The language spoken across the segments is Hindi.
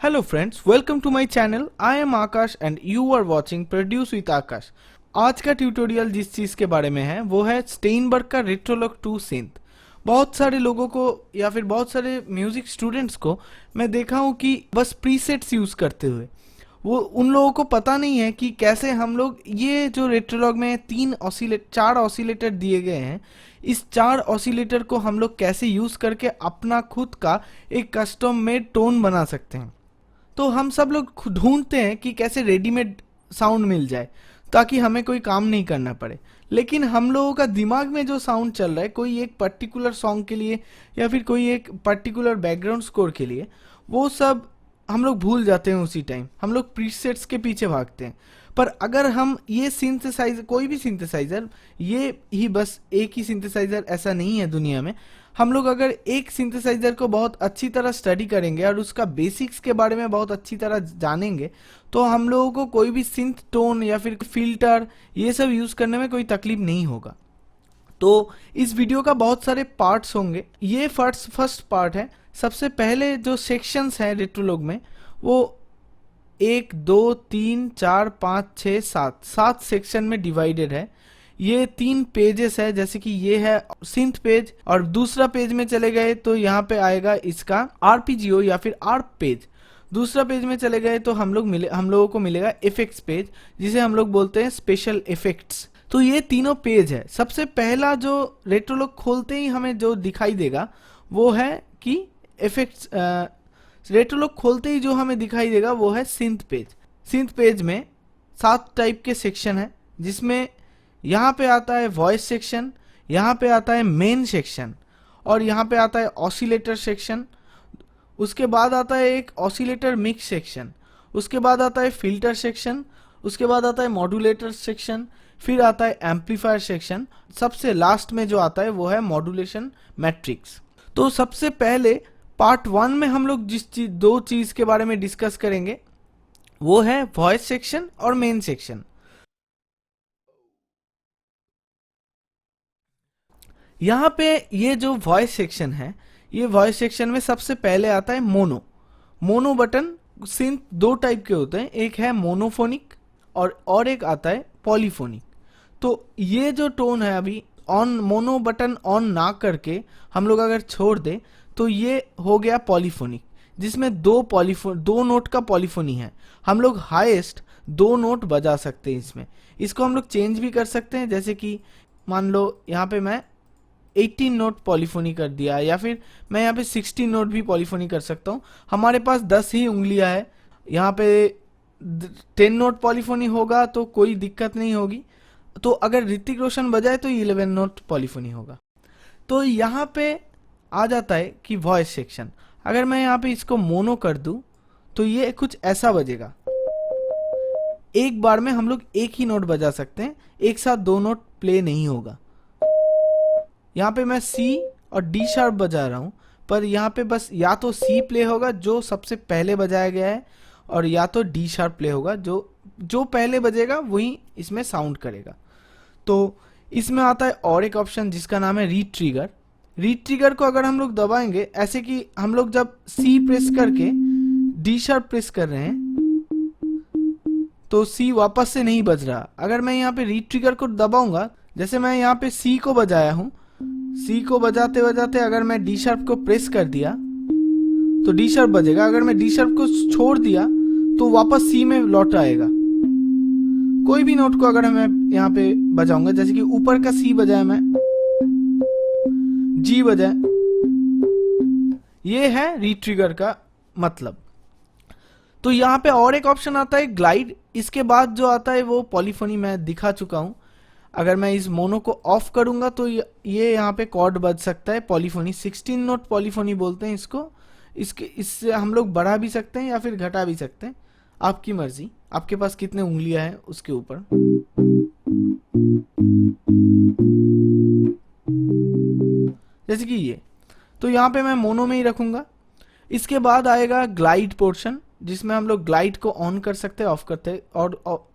Hello friends, welcome to my channel. I am Akash and you are watching Produce with Akash. आज का ट्यूटोरियल जिस चीज़ के बारे में है वो है स्टेनबर्ग का रेट्रोलॉग 2 सिंथ। बहुत सारे लोगों को या फिर बहुत सारे म्यूजिक स्टूडेंट्स को मैं देखा हूँ कि बस प्रीसेट्स यूज़ करते हुए वो उन लोगों को पता नहीं है कि कैसे हम लोग ये जो रेट्रोलॉग में चार ऑसिलेटर दिए गए हैं, इस चार ऑसिलेटर को हम लोग कैसे यूज़ करके अपना खुद का एक कस्टम मेड टोन बना सकते हैं। तो हम सब लोग ढूंढते हैं कि कैसे रेडीमेड साउंड मिल जाए ताकि हमें कोई काम नहीं करना पड़े, लेकिन हम लोगों का दिमाग में जो साउंड चल रहा है कोई एक पर्टिकुलर सॉन्ग के लिए या फिर कोई एक पर्टिकुलर बैकग्राउंड स्कोर के लिए, वो सब हम लोग भूल जाते हैं। उसी टाइम हम लोग प्रीसेट्स के पीछे भागते हैं। पर अगर हम ये सिंथेसाइजर, कोई भी सिंथेसाइजर, ये ही बस एक ही सिंथेसाइजर ऐसा नहीं है दुनिया में, हम लोग अगर एक सिंथेसाइजर को बहुत अच्छी तरह स्टडी करेंगे और उसका बेसिक्स के बारे में बहुत अच्छी तरह जानेंगे तो हम लोगों को कोई भी सिंथ टोन या फिर फिल्टर ये सब यूज़ करने में कोई तकलीफ नहीं होगा। तो इस वीडियो का बहुत सारे पार्ट्स होंगे। ये फर्स्ट पार्ट है। सबसे पहले जो सेक्शंस हैं रेट्रोलॉग में वो 1, 2, 3, 4, 5, 6, 7 सेक्शन में डिवाइडेड है। ये 3 पेजेस है, जैसे कि ये है सिंथ पेज, और दूसरा पेज में चले गए तो यहाँ पे आएगा इसका आरपीजीओ या फिर आर्प पेज। दूसरा पेज में चले गए तो हम लोगों को मिलेगा इफेक्ट्स पेज, जिसे हम लोग बोलते हैं स्पेशल इफेक्ट्स। तो ये तीनों पेज है। सबसे पहला जो रेट्रोलॉग खोलते ही हमें जो दिखाई देगा वो है कि इफेक्ट्स। रेट्रोलॉग खोलते ही जो हमें दिखाई देगा वो है सिंथ पेज। सिंथ पेज में 7 टाइप के सेक्शन है, जिसमें यहाँ पे आता है वॉइस सेक्शन, यहाँ पे आता है मेन सेक्शन, और यहाँ पे आता है ऑसिलेटर सेक्शन। उसके बाद आता है एक ऑसिलेटर मिक्स सेक्शन, उसके बाद आता है फिल्टर सेक्शन, उसके बाद आता है मॉड्यूलेटर सेक्शन, फिर आता है एम्पलीफायर सेक्शन। सबसे लास्ट में जो आता है वो है मॉड्यूलेशन मैट्रिक्स। तो सबसे पहले पार्ट 1 में हम लोग दो चीज के बारे में डिस्कस करेंगे वो है वॉइस सेक्शन और मेन सेक्शन। यहाँ पे ये जो वॉइस सेक्शन है, ये वॉइस सेक्शन में सबसे पहले आता है मोनो बटन। सिंथ 2 टाइप के होते हैं, एक है मोनोफोनिक और एक आता है पॉलीफोनिक। तो ये जो टोन है अभी मोनो बटन ऑन ना करके हम लोग अगर छोड़ दें तो ये हो गया पॉलीफोनिक, जिसमें 2 नोट का पॉलीफोनी है। हम लोग हाईएस्ट 2 नोट बजा सकते हैं इसमें। इसको हम लोग चेंज भी कर सकते हैं, जैसे कि मान लो यहाँ पे मैं 18 नोट पॉलीफोनी कर दिया, या फिर मैं यहाँ पे 16 नोट भी पॉलीफोनी कर सकता हूँ। हमारे पास 10 ही उंगलियां है, यहाँ पे 10 नोट पॉलीफोनी होगा तो कोई दिक्कत नहीं होगी। तो अगर ऋतिक रोशन बजाए तो 11 नोट पॉलीफोनी होगा। तो यहाँ पे आ जाता है कि वॉइस सेक्शन। अगर मैं यहाँ पे इसको मोनो कर दूं तो ये कुछ ऐसा बजेगा। एक बार में हम लोग एक ही नोट बजा सकते हैं, एक साथ 2 नोट प्ले नहीं होगा। यहाँ पे मैं सी और डी शार्प बजा रहा हूँ, पर यहाँ पे बस या तो सी प्ले होगा जो सबसे पहले बजाया गया है, और या तो डी शार्प प्ले होगा जो पहले बजेगा वही इसमें साउंड करेगा। तो इसमें आता है और एक ऑप्शन जिसका नाम है रीट्रिगर। रीट्रिगर को अगर हम लोग दबाएंगे, ऐसे कि हम लोग जब सी प्रेस करके डी शार्प प्रेस कर रहे हैं तो सी वापस से नहीं बज रहा। अगर मैं यहाँ पे रीट्रिगर को दबाऊंगा, जैसे मैं यहाँ पे सी को बजाया हूँ, सी को बजाते बजाते अगर मैं डी शार्प को प्रेस कर दिया तो डी शार्प बजेगा। अगर मैं डी शार्प को छोड़ दिया तो वापस सी में लौट आएगा। कोई भी नोट को अगर मैं यहाँ पे बजाऊंगा, जैसे कि ऊपर का सी बजाया, मैं जी बजाए, ये है रीट्रिगर का मतलब। तो यहाँ पे और एक ऑप्शन आता है ग्लाइड। इसके बाद जो आता है वो पॉलीफोनी मैं दिखा चुका हूँ। अगर मैं इस मोनो को ऑफ करूंगा तो ये यहाँ पे कॉर्ड बज सकता है पॉलीफोनी। 16 नोट पॉलीफोनी बोलते हैं इसको। इससे हम लोग बढ़ा भी सकते हैं या फिर घटा भी सकते हैं, आपकी मर्जी, आपके पास कितने उंगलियां हैं उसके ऊपर। जैसे कि ये, तो यहाँ पे मैं मोनो में ही रखूंगा। इसके बाद आएगा ग्लाइड पोर्शन, जिसमें हम लोग ग्लाइड को ऑन कर सकते हैं, ऑफ करते हैं, और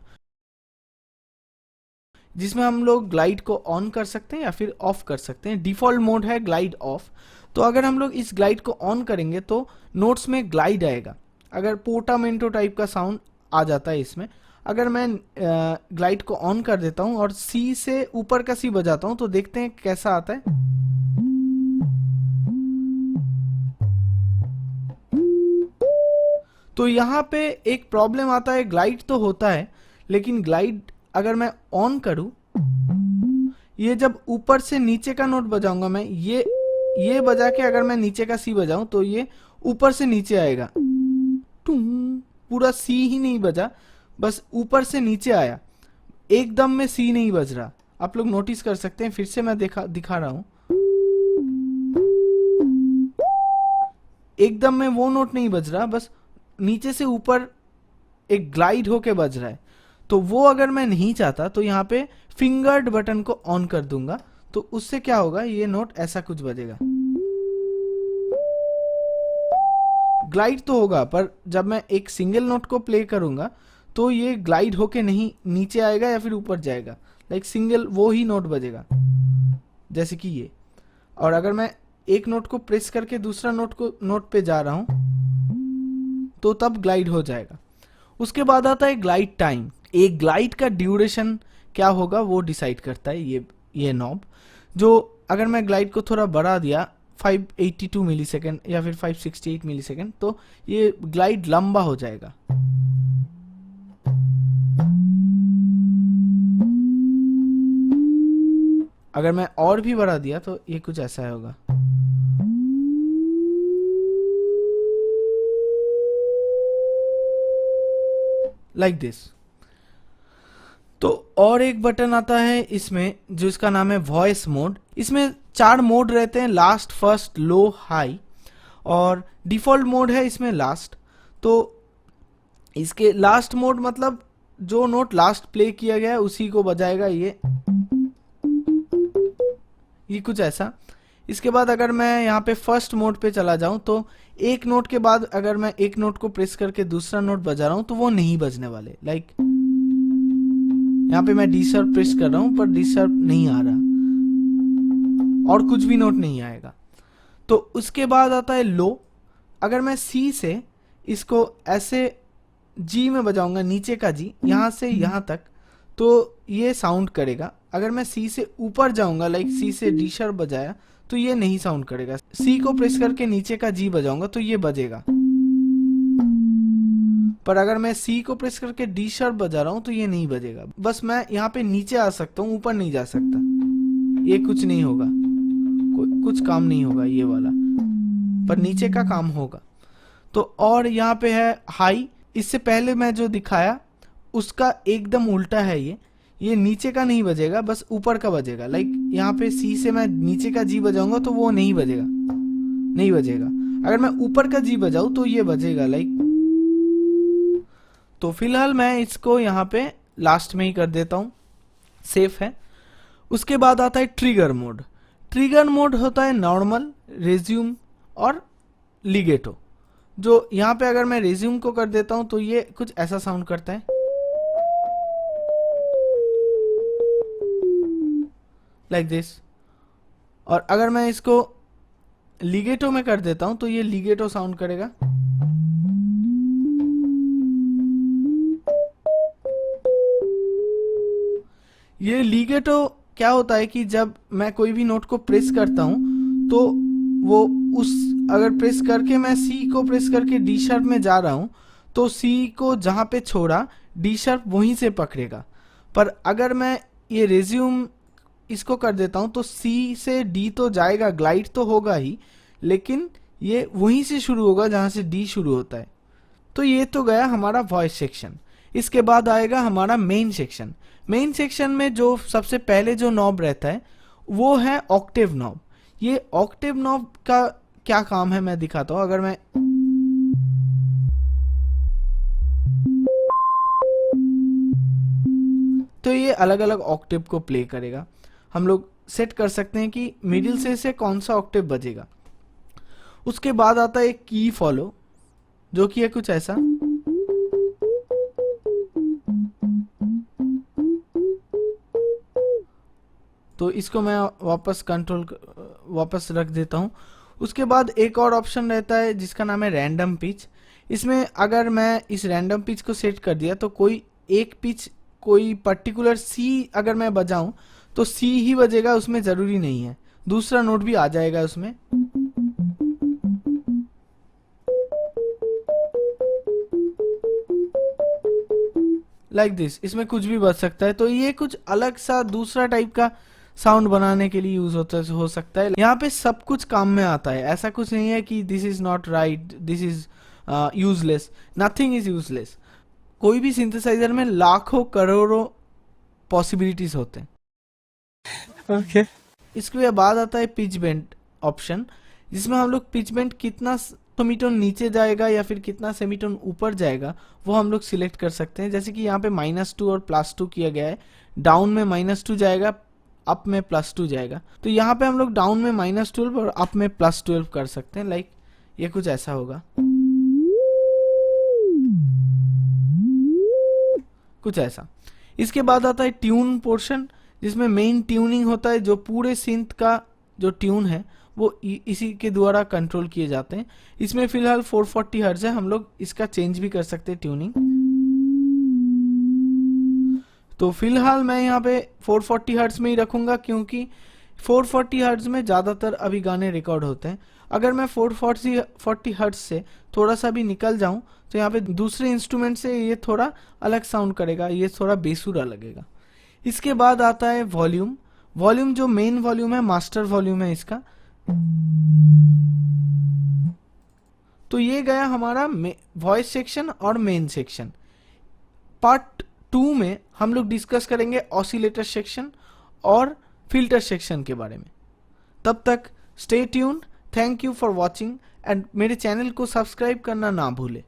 जिसमें हम लोग ग्लाइड को ऑन कर सकते हैं या फिर ऑफ कर सकते हैं। डिफॉल्ट मोड है ग्लाइड ऑफ। तो अगर हम लोग इस ग्लाइड को ऑन करेंगे तो नोट्स में ग्लाइड आएगा। अगर पोर्टामेंटो टाइप का साउंड आ जाता है इसमें। अगर मैं ग्लाइड को ऑन कर देता हूं और सी से ऊपर का सी बजाता हूं तो देखते हैं कैसा आता है। तो यहाँ पे एक प्रॉब्लम आता है, ग्लाइड तो होता है लेकिन ग्लाइड अगर मैं ऑन करूं, ये जब ऊपर से नीचे का नोट बजाऊंगा मैं, ये बजा के अगर मैं नीचे का सी बजाऊं तो ये ऊपर से नीचे आएगा। पूरा सी ही नहीं बजा, बस ऊपर से नीचे आया, एकदम में सी नहीं बज रहा। आप लोग नोटिस कर सकते हैं, फिर से मैं दिखा रहा हूं। एकदम में वो नोट नहीं बज रहा, बस नीचे से ऊपर एक ग्लाइड होके बज रहा है। तो वो अगर मैं नहीं चाहता तो यहाँ पे फिंगर्ड बटन को ऑन कर दूंगा, तो उससे क्या होगा, ये नोट ऐसा कुछ बजेगा। ग्लाइड तो होगा, पर जब मैं एक सिंगल नोट को प्ले करूंगा तो ये ग्लाइड होके नहीं नीचे आएगा या फिर ऊपर जाएगा, लाइक सिंगल वो ही नोट बजेगा, जैसे कि ये। और अगर मैं एक नोट को प्रेस करके दूसरा नोट पे जा रहा हूं तो तब ग्लाइड हो जाएगा। उसके बाद आता है ग्लाइड टाइम। एक ग्लाइड का ड्यूरेशन क्या होगा वो डिसाइड करता है ये नॉब। जो अगर मैं ग्लाइड को थोड़ा बढ़ा दिया 582 मिलीसेकंड या फिर 568 मिलीसेकंड, तो ये ग्लाइड लंबा हो जाएगा। अगर मैं और भी बढ़ा दिया तो ये कुछ ऐसा होगा। Like this. तो और एक बटन आता है इसमें जो इसका नाम है वॉइस मोड। इसमें 4 मोड रहते हैं, लास्ट, फर्स्ट, लो, हाई, और डिफॉल्ट मोड है इसमें लास्ट। तो इसके लास्ट मोड मतलब जो नोट लास्ट प्ले किया गया है उसी को बजाएगा ये कुछ ऐसा। इसके बाद अगर मैं यहाँ पे फर्स्ट मोड पे चला जाऊं तो एक नोट के बाद अगर मैं एक नोट को प्रेस करके दूसरा नोट बजा रहा हूं तो वो नहीं बजने वाले। लाइक यहाँ पे मैं डी शार्प प्रेस कर रहा हूं पर डी शार्प नहीं आ रहा और कुछ भी नोट नहीं आएगा। तो उसके बाद आता है लो। अगर मैं सी से इसको ऐसे जी में बजाऊंगा, नीचे का जी, यहां से यहां तक, तो ये साउंड करेगा। अगर मैं सी से ऊपर जाऊंगा, लाइक सी से डी शार्प बजाया, तो ये नहीं साउंड करेगा। सी को प्रेस करके नीचे का जी बजाऊंगा तो ये बजेगा। पर अगर मैं सी को प्रेस करके डी शार्प बजा रहा हूं तो ये नहीं बजेगा। बस मैं यहाँ पे नीचे आ सकता हूँ, ऊपर नहीं जा सकता। ये कुछ नहीं होगा, कुछ काम नहीं होगा ये वाला, पर नीचे का काम होगा। तो और यहाँ पे है हाई। इससे पहले मैं जो दिखाया उसका एकदम उल्टा है ये नीचे का नहीं बजेगा, बस ऊपर का बजेगा। लाइक यहाँ पे सी से मैं नीचे का जी बजाऊंगा तो वो नहीं बजेगा। अगर मैं ऊपर का जी बजाऊं तो ये बजेगा। लाइक तो फिलहाल मैं इसको यहाँ पे लास्ट में ही कर देता हूँ, सेफ है। उसके बाद आता है ट्रिगर मोड। ट्रिगर मोड होता है नॉर्मल, रेज्यूम और लिगेटो। जो यहाँ पे अगर मैं रेज्यूम को कर देता हूँ तो ये कुछ ऐसा साउंड करता है, लाइक दिस। और अगर मैं इसको लिगेटो में कर देता हूं तो ये लिगेटो साउंड करेगा। ये लिगेटो क्या होता है कि जब मैं कोई भी नोट को प्रेस करता हूं तो वो अगर प्रेस करके मैं सी को प्रेस करके डी शार्प में जा रहा हूं तो सी को जहां पे छोड़ा डी शार्प वहीं से पकड़ेगा। पर अगर मैं ये रेज्यूम इसको कर देता हूं तो सी से डी तो जाएगा, ग्लाइड तो होगा ही, लेकिन ये वहीं से शुरू होगा जहां से डी शुरू होता है। तो ये तो गया हमारा वॉइस सेक्शन। इसके बाद आएगा हमारा मेन सेक्शन। मेन सेक्शन में जो सबसे पहले जो नॉब रहता है वो है ऑक्टेव नॉब। ये ऑक्टेव नॉब का क्या काम है मैं दिखाता हूं। अगर मैं तो ये अलग अलग ऑक्टेव को प्ले करेगा। हम लोग सेट कर सकते हैं कि मिडिल से कौन सा ऑक्टेव बजेगा। उसके बाद आता है की फॉलो, जो कि है कुछ ऐसा। तो इसको मैं वापस रख देता हूं। उसके बाद एक और ऑप्शन रहता है जिसका नाम है रैंडम पिच। इसमें अगर मैं इस रैंडम पिच को सेट कर दिया तो कोई एक पिच, कोई पर्टिकुलर सी अगर मैं बजाऊं तो सी ही बजेगा, उसमें ज़रूरी नहीं है, दूसरा नोट भी आ जाएगा उसमें। लाइक दिस, इसमें कुछ भी बज सकता है। तो ये कुछ अलग सा दूसरा टाइप का साउंड बनाने के लिए यूज हो सकता है। यहाँ पे सब कुछ काम में आता है, ऐसा कुछ नहीं है कि this is not right, this is useless, nothing is useless. कोई भी सिंथेसाइजर में लाखों करोड़ों पॉसिबिलिटीज होते हैं। ओके। इसके बाद आता है पिच बेंड ऑप्शन, जिसमें हम लोग पिच बेंड कितना सेमीटोन नीचे जाएगा या फिर कितना सेमीटोन ऊपर जाएगा वो हम लोग सिलेक्ट कर सकते हैं। जैसे कि यहाँ पे -2 और +2 किया गया है, डाउन में -2 जाएगा, अप में +2 जाएगा। तो यहाँ पे हम लोग डाउन में -12 और अप में +12 कर सकते हैं। लाइक ये कुछ ऐसा होगा, कुछ ऐसा। इसके बाद आता है ट्यून पोर्शन, जिसमें मेन ट्यूनिंग होता है, जो पूरे सिंथ का जो ट्यून है वो इसी के द्वारा कंट्रोल किए जाते हैं। इसमें फिलहाल 440 हर्ट्ज है, हम लोग इसका चेंज भी कर सकते हैं ट्यूनिंग। तो फिलहाल मैं यहाँ पे 440 हर्ट्ज में ही रखूंगा, क्योंकि 440 हर्ट्ज में ज़्यादातर अभी गाने रिकॉर्ड होते हैं। अगर मैं 440 हर्ट्ज से थोड़ा सा भी निकल जाऊं तो यहाँ पे दूसरे इंस्ट्रूमेंट से ये थोड़ा अलग साउंड करेगा, ये थोड़ा बेसुरा लगेगा। इसके बाद आता है वॉल्यूम। वॉल्यूम जो मेन वॉल्यूम है, मास्टर वॉल्यूम है इसका। तो ये गया हमारा वॉइस सेक्शन और मेन सेक्शन। पार्ट 2 में हम लोग डिस्कस करेंगे ऑसिलेटर सेक्शन और फिल्टर सेक्शन के बारे में। तब तक stay tuned, thank you for watching and मेरे चैनल को सब्सक्राइब करना ना भूलें।